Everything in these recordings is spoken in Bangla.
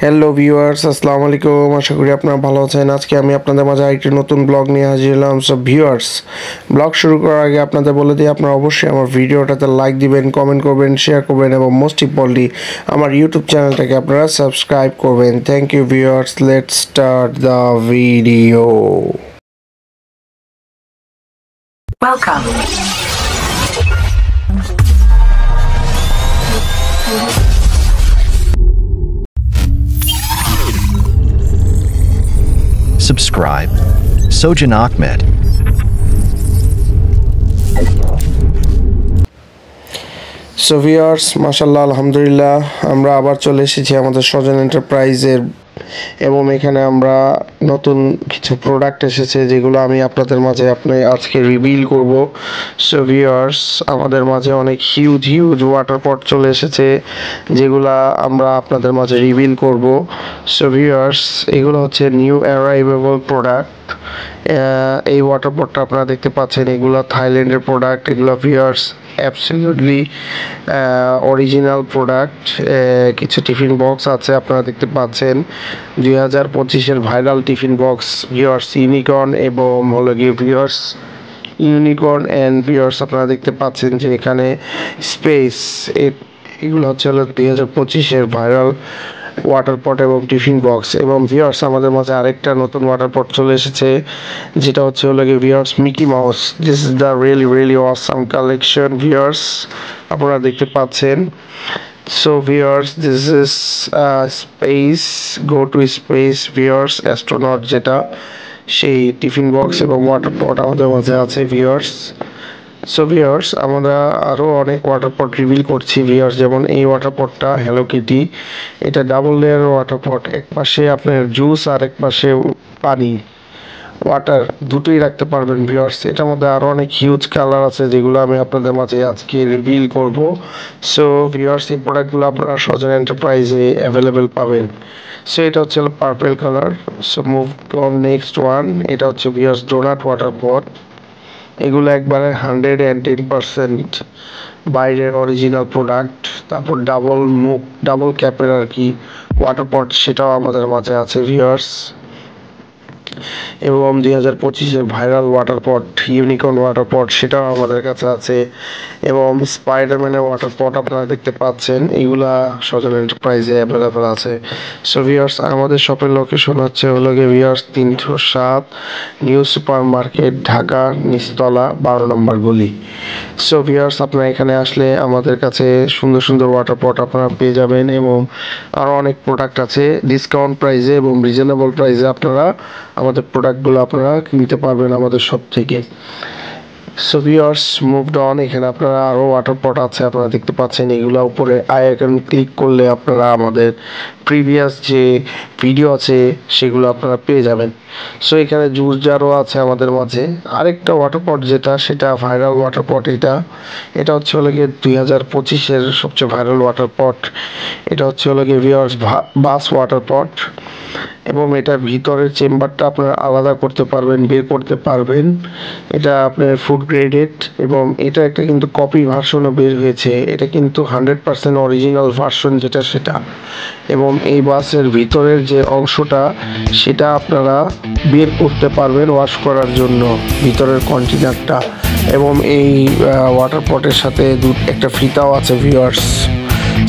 হ্যালো ভিউয়ার্স, আসসালামু আলাইকুম। আশা করি আপনারা ভালো আছেন। আজকে আমি আপনাদের মাঝে আরেকটি নতুন ব্লগ নিয়ে হাজির হলাম। সো ভিউয়ার্স, ব্লগ শুরু করার আগে আপনাদের বলে দিই, আপনারা অবশ্যই আমার ভিডিওটাতে লাইক দিবেন, কমেন্ট করবেন, শেয়ার করবেন এবং মোস্ট ইম্পর্টেন্টলি আমার ইউটিউব চ্যানেলটাকে আপনারা সাবস্ক্রাইব করবেন। Thank you viewers. Let's start the video. Welcome. Subscribe. Sojan Ahmed. So viewers, মাশাআল্লাহ, আলহামদুলিল্লাহ, আমরা আবার চলে এসেছি আমাদের সজন এন্টারপ্রাইজের এবং এখানে আমরা নতুন কিছু প্রোডাক্ট এসেছে যেগুলো আমি আপনাদের মাঝে আজকে রিভিল করব। সো ভিউয়ার্স, আমাদের মাঝে অনেক হিউজ ওয়াটার পট চলে এসেছে যেগুলো আমরা আপনাদের মাঝে রিভিল করব। সো ভিউয়ার্স, এগুলো হচ্ছে নিউ অ্যারাইভেবল প্রোডাক্ট। এই ওয়াটার পটটা আপনারা দেখতে পাচ্ছেন, এগুলো থাইল্যান্ডের প্রোডাক্ট। এগুলো ভিউয়ার্স অ্যাবসলিউটলি অরিজিনাল প্রোডাক্ট। কিছু টিফিন বক্স আছে আপনারা দেখতে পাচ্ছেন, 2025-এর viral tiffin box viewers, unicorn এবং হলো গিয়ে ভিউয়ার্স ইউনিকর্ন অ্যান্ড ভিউয়ার্স আপনারা দেখতে পাচ্ছেন যে এখানে স্পেস, এগুলো হচ্ছে 2025-এর ভাইরাল ওয়াটার পট এবং টিফিন বক্স। এবং ভিউয়ার্স, আমাদের মাঝে আরেকটা নতুন ওয়াটার পট চলে এসেছে যেটা হচ্ছে viewers Mickey mouse. This is the really awesome collection viewers, আপনারা দেখতে পাচ্ছেন। So viewers, this is space, go to space viewers, astronaut যেটা, সেই টিফিন বক্স এবং ওয়াটার পট আমাদের মাঝে আছে ভিউয়ার্স। সো ভিউয়ার্স, আমরা আরও অনেক ওয়াটার পট রিভিল করছি ভিউয়ার্স, যেমন এই ওয়াটার পটটা হ্যালো কিটি। এটা ডাবল লেয়ার ওয়াটার পট, এক পাশে আপনার জুস আর এক পাশে পানি, ওয়াটার দুটোই রাখতে পারবেন ভিউয়ার্স। এটার মধ্যে আরও অনেক হিউজ কালার আছে যেগুলো আমি আপনাদের মাঝে আজকে রিভিল করব। সো ভিউয়ার্স, এই প্রোডাক্টগুলো আপনারা সজন এন্টারপ্রাইজে অ্যাভেলেবেল পাবেন। সো এটা হচ্ছে purple colour. So move on next one. এটা হচ্ছে ভিউয়ার্স ডোনাট ওয়াটার পট। এগুলো একবারে 110% বাইরের অরিজিনাল প্রোডাক্ট। তারপর ডাবল ক্যাপের আর কি ওয়াটার পট, সেটাও আমাদের মাঝে আছে ভিউয়ার্স। এবং 2025-এর viral water pot unicorn water pot, সেটাও আমাদের কাছে আছে। এবং স্পাইডারম্যানের ওয়াটার পট আপনারা দেখতে পাচ্ছেন, এইগুলা সজন এন্টারপ্রাইজে অ্যাভেলেবেল আছে। সো ভিউয়ার্স, আমাদের শপের লোকেশন হচ্ছে viewers 307 new super market, Dhaka, নিচতলা, 12 নম্বর গলি। সো ভিউয়ার্স, আপনারা এখানে আসলে আমাদের কাছে সুন্দর সুন্দর ওয়াটার পট আপনারা পেয়ে যাবেন এবং আরও অনেক প্রোডাক্ট আছে ডিসকাউন্ট প্রাইসে এবং রিজনেবল প্রাইসে আপনারা আমাদের প্রোডাক্টগুলো আপনারা কিনতে পারবেন আমাদের শপ থেকে। So viewers, moved on. এখানে আপনারা আরও ওয়াটার পট আছে আপনারা দেখতে পাচ্ছেন, এগুলো উপরে আই আইকন ক্লিক করলে আপনারা আমাদের প্রিভিয়াস যে ভিডিও আছে সেগুলো আপনারা পেয়ে যাবেন। সো এখানে জুস জারও আছে আমাদের মাঝে। আরেকটা ওয়াটার পট যেটা, সেটা ভাইরাল ওয়াটার পট। এটা হচ্ছে গিয়ে 2025-এর সবচেয়ে ভাইরাল ওয়াটার পট। এটা হচ্ছে গিয়ে ভিউয়ার্স বাস ওয়াটার পট এবং এটার ভিতরের চেম্বারটা আপনারা আলাদা করতে পারবেন, বের করতে পারবেন। এটা আপনার ফুড গ্রেডেড এবং এটা একটা কিন্তু কপি ভার্সনও বের হয়েছে। এটা কিন্তু 100% অরিজিনাল ভার্সন যেটা সেটা। এবং এই বাসের ভিতরের যে অংশটা সেটা আপনারা বের করতে পারবেন ওয়াশ করার জন্য, ভিতরের কন্টেনারটা। এবং এই ওয়াটার পটের সাথে একটা ফিতাও আছে viewers.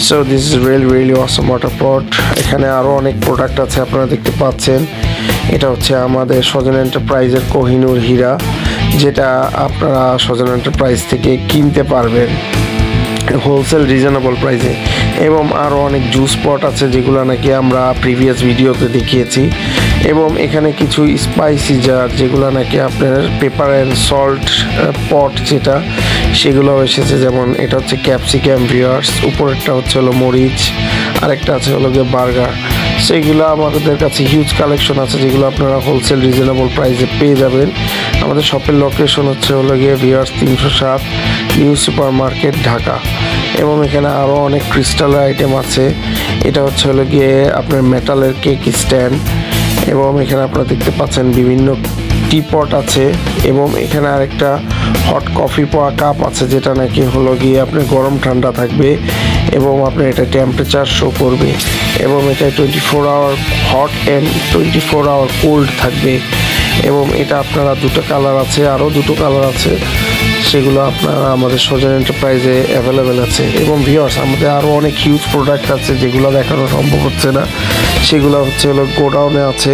So this is really awesome water পট। এখানে আরও অনেক প্রোডাক্ট আছে আপনারা দেখতে পাচ্ছেন। এটা হচ্ছে আমাদের সজন এন্টারপ্রাইজের কোহিনুর হীরা, যেটা আপনারা সজন এন্টারপ্রাইজ থেকে কিনতে পারবেন হোলসেল রিজনেবল প্রাইসে। এবং আরও অনেক জুস পট আছে যেগুলো নাকি আমরা প্রিভিয়াস ভিডিওতে দেখিয়েছি। এবং এখানে কিছু স্পাইসি জার যেগুলো নাকি আপনার পেপার অ্যান্ড সল্ট পট যেটা, সেগুলো এসেছে। যেমন এটা হচ্ছে ক্যাপসিকাম ভিউয়ার্স, উপরেরটা হচ্ছে মরিচ, আরেকটা আছে গিয়ে বার্গার। সেইগুলো আমাদের কাছে হিউজ কালেকশন আছে যেগুলো আপনারা হোলসেল রিজনেবল প্রাইসে পেয়ে যাবেন। আমাদের শপের লোকেশন হচ্ছে গিয়ে viewers 307 new super market, Dhaka. এবং এখানে আরও অনেক ক্রিস্টালের আইটেম আছে। এটা হচ্ছে গিয়ে আপনার মেটালের কেক স্ট্যান্ড এবং এখানে আপনারা দেখতে পাচ্ছেন বিভিন্ন টি পট আছে এবং এখানে আরেকটা হট কফি কাপ আছে যেটা নাকি গিয়ে আপনার গরম ঠান্ডা থাকবে এবং আপনার এটা টেম্পারেচার শো করবে। এবং এটা 24 hour hot and 24 hour cold থাকবে। এবং এটা আপনারা দুটো কালার আছে, আরও দুটো কালার আছে, সেগুলো আপনারা আমাদের সজন এন্টারপ্রাইজে অ্যাভেলেবেল আছে। এবং ভিউয়ার্স, আমাদের আরও অনেক হিউজ প্রোডাক্ট আছে যেগুলো দেখানো সম্ভব হচ্ছে না, সেগুলো হলো গোডাউনে আছে।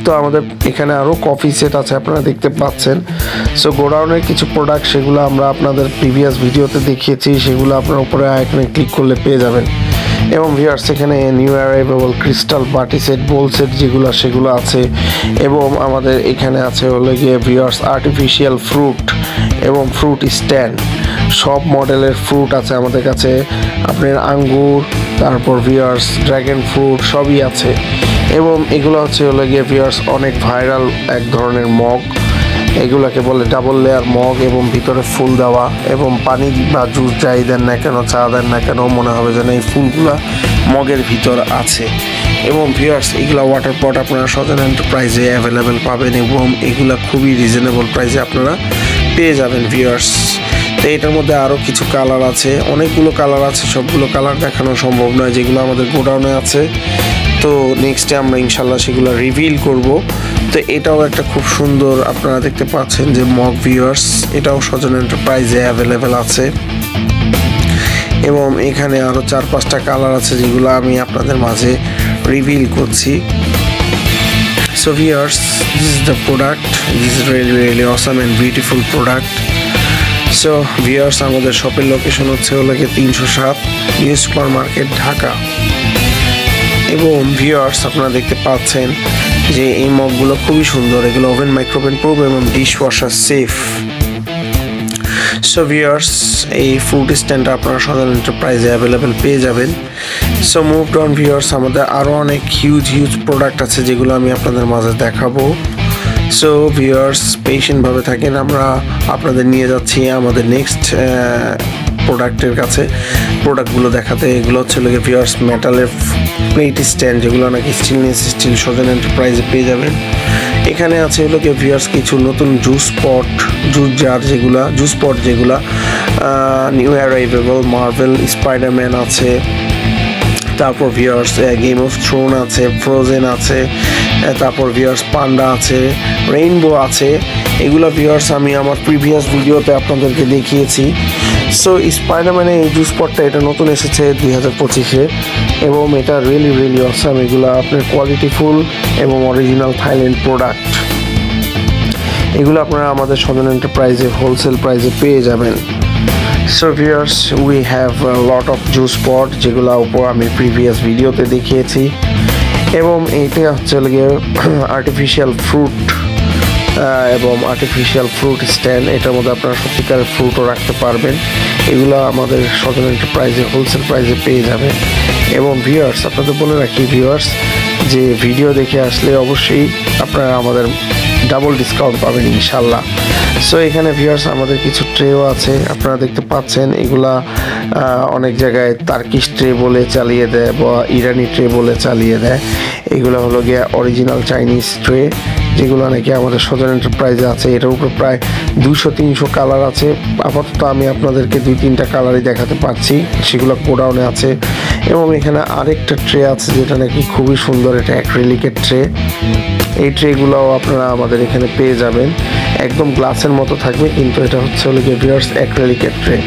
তো আমাদের এখানে আরও কফি সেট আছে, আপনারা দেখতে পাচ্ছেন। সো গোডাউনের কিছু প্রোডাক্ট, সেগুলো আমরা আপনাদের প্রিভিয়াস ভিডিওতে দেখিয়েছি, সেগুলো আপনার উপরে আইকনে ক্লিক করলে পেয়ে যাবেন। এবং ভিউয়ার্স, এখানে নিউ অ্যারাইভেবল ক্রিস্টাল বাটি সেট, বোল সেট সেগুলো আছে। এবং আমাদের এখানে আছে গিয়ে ভিউয়ার্স আর্টিফিশিয়াল ফ্রুট এবং ফ্রুট স্ট্যান্ড, সব মডেলের ফ্রুট আছে আমাদের কাছে। আপনার আঙ্গুর, তারপর ভিউয়ার্স ড্রাগন ফ্রুট সবই আছে। এবং এগুলো গিয়ে ভিউয়ার্স অনেক ভাইরাল এক ধরনের মগ, এগুলোকে বলে ডাবল লেয়ার মগ, এবং ভিতরে ফুল দেওয়া, এবং পানি বা জুস যাই দেন না কেন, চা দেন না কেন, মনে হবে যেন এই ফুলগুলা মগের ভিতর আছে। এবং ভিউয়ার্স, এগুলো ওয়াটার পট আপনারা সজন এন্টারপ্রাইজে অ্যাভেলেবেল পাবেন, এবং এগুলো খুবই রিজনেবল প্রাইসে আপনারা পেয়ে যাবেন ভিউয়ার্স। তো এটার মধ্যে আরও কিছু কালার আছে, অনেকগুলো কালার আছে, সবগুলো কালার দেখানো সম্ভব নয় যেগুলো আমাদের গোডাউনে আছে। তো নেক্সটে আমরা ইনশাল্লাহ সেগুলো রিভিল করব। তো এটাও একটা খুব সুন্দর, আপনারা দেখতে পাচ্ছেন যে মগ ভিউয়ার্স, এটাও সজন এন্টারপ্রাইজে অ্যাভেলেবেল আছে। এবং এখানে আরও 4-5টা কালার আছে যেগুলো আমি আপনাদের মাঝে রিভিল করছি। So viewers, this is the product, this is really awesome and beautiful product. So viewers, আমাদের শপের লোকেশন হচ্ছে 307 নিউ সুপার মার্কেট, ঢাকা। এবং ভিউয়ার্স, আপনারা দেখতে পাচ্ছেন যে এই মগগুলো খুবই সুন্দর, এগুলো ওভেন মাইক্রোওভেন প্রুফ এবং dish washer safe. So viewers, এই ফ্রুট স্ট্যান্ডটা আপনারা সজন এন্টারপ্রাইজে অ্যাভেলেবেল পেয়ে যাবেন। সো মুভড অন ভিউয়ার্স, আমাদের আরও অনেক হিউজ প্রোডাক্ট আছে যেগুলো আমি আপনাদের মাঝে দেখাবো। সো ভিউয়ার্স, পেশেন্টভাবে থাকেন, আমরা আপনাদের নিয়ে যাচ্ছি আমাদের নেক্সট প্রোডাক্টের কাছে, প্রোডাক্টগুলো দেখাতে। এগুলো ভিউয়ার্স মেটালের প্লেট স্ট্যান্ড, যেগুলো নাকি স্টেনলেস স্টিল সজন এন্টারপ্রাইজে পেয়ে যাবেন। এখানে আছে ভিউয়ার্স কিছু নতুন জুস পট যেগুলা নিউ অ্যারাইভেবল মার্ভেল স্পাইডারম্যান আছে, তারপর ভিউয়ার্স গেম অফ থ্রোন আছে, ফ্রোজেন আছে, তারপর ভিউয়ার্স পান্ডা আছে, রেইনবো আছে। এগুলো ভিউয়ার্স আমি আমার প্রিভিয়াস ভিডিওতে আপনাদেরকে দেখিয়েছি। সো স্পাইডারম্যানের এই জুস পটটা এটা নতুন এসেছে 2025-এ, এবং এটা রিয়েলি অসাম। এগুলো আপনার কোয়ালিটিফুল এবং অরিজিনাল থাইল্যান্ড প্রোডাক্ট। এগুলো আপনারা আমাদের সজন এন্টারপ্রাইজে হোলসেল প্রাইসে পেয়ে যাবেন। So viewers, we have lot of juice pot, যেগুলো উপর আমি প্রিভিয়াস ভিডিওতে দেখিয়েছি। এবং এইটা গিয়ে আর্টিফিশিয়াল ফ্রুট এবং আর্টিফিশিয়াল ফ্রুট স্ট্যান্ড, এটার মধ্যে আপনারা সত্যিকারের ফ্রুটও রাখতে পারবেন। এগুলো আমাদের সজন এন্টারপ্রাইজে হোলসেল প্রাইসে পেয়ে যাবেন। এবং ভিউয়ার্স, আপনাদের বলে রাখি ভিউয়ার্স, যে ভিডিও দেখে আসলে অবশ্যই আপনারা আমাদের ডাবল ডিসকাউন্ট পাবেন ইনশাল্লাহ। সো এখানে ভিউয়ার্স আমাদের কিছু ট্রেও আছে, আপনারা দেখতে পাচ্ছেন। এগুলা অনেক জায়গায় তার্কিশ ট্রে বলে চালিয়ে দেয় বা ইরানি ট্রে বলে চালিয়ে দেয়। এগুলো গিয়ে অরিজিনাল চাইনিজ ট্রে, যেগুলো নাকি আমাদের সজন এন্টারপ্রাইজে আছে। এটার উপরে প্রায় 200-300 কালার আছে। আপাতত আমি আপনাদেরকে 2-3টা কালারই দেখাতে পারছি, সেগুলো গোডাউনে আছে। এবং এখানে আরেকটা ট্রে আছে যেটা নাকি খুবই সুন্দর, এটা অ্যাক্রিলিকের ট্রে। এই ট্রেগুলোও আপনারা আমাদের এখানে পেয়ে যাবেন, একদম গ্লাসের মতো থাকবে, কিন্তু এটা ভিউয়ার্স অ্যাক্রিলিকের tray.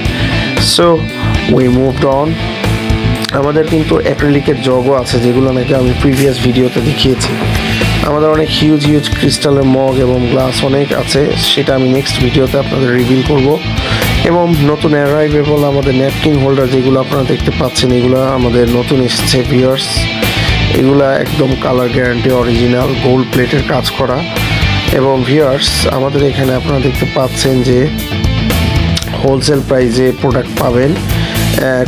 So we moved on. আমাদের কিন্তু অ্যাক্রিলিকের জগও আছে, যেগুলো নাকি আমি প্রিভিয়াস ভিডিওতে দেখিয়েছি। আমাদের অনেক হিউজ ক্রিস্টালের মগ এবং গ্লাস অনেক আছে, সেটা আমি নেক্সট ভিডিওতে আপনাদের রিভিল করব। এবং নতুন অ্যারাইভেবল আমাদের ন্যাপকিন হোল্ডার, যেগুলো আপনারা দেখতে পাচ্ছেন, এগুলো আমাদের নতুন এসেছে ভিউয়ার্স। এগুলা একদম কালার গ্যারান্টি, অরিজিনাল গোল্ড প্লেটের কাজ করা। এবং ভিউয়ার্স, আমাদের এখানে আপনারা দেখতে পাচ্ছেন যে হোলসেল প্রাইসে প্রোডাক্ট পাবেন।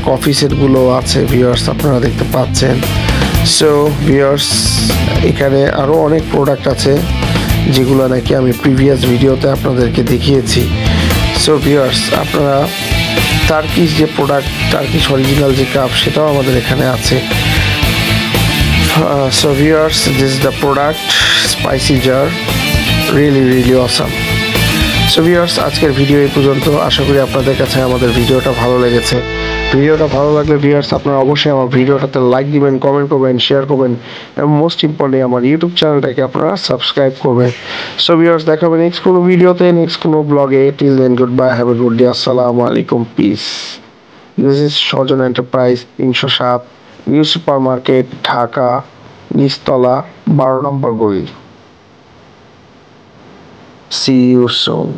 কফি সেটগুলো আছে ভিউয়ার্স, আপনারা দেখতে পাচ্ছেন। সো ভিউয়ার্স, এখানে আরও অনেক প্রোডাক্ট আছে যেগুলো নাকি আমি প্রিভিয়াস ভিডিওতে আপনাদেরকে দেখিয়েছি। সো ভিউয়ার্স, আপনারা টার্কিশ যে প্রোডাক্ট, টার্কিশ অরিজিনাল যে কাপ, সেটাও আমাদের এখানে আছে। So viewers, this is the product, spicy jar, really awesome. So viewers, আজকের ভিডিও এই পর্যন্ত। আশা করি আপনাদের কাছে আমাদের ভিডিওটা ভালো লেগেছে। ভিডিওটা ভালো লাগলে ভিউয়ার্স আপনারা অবশ্যই আমার ভিডিওটাতে লাইক দিবেন, কমেন্ট করবেন, শেয়ার করবেন এবং মোস্ট ইম্পর্টেন্টলি আমার ইউটিউব চ্যানেলটাকে আপনারা সাবস্ক্রাইব করবেন। সো ভিউয়ার্স দেখা হবে নেক্সট কোনো ভিডিওতে, নেক্সট কোনো ব্লগে। Till then good bye, have a good day, আসসালামু আলাইকুম, peace. This is Sajan enterprise 307 new super market, Dhaka, নিচতলা, 12 নম্বর গলি। See you soon.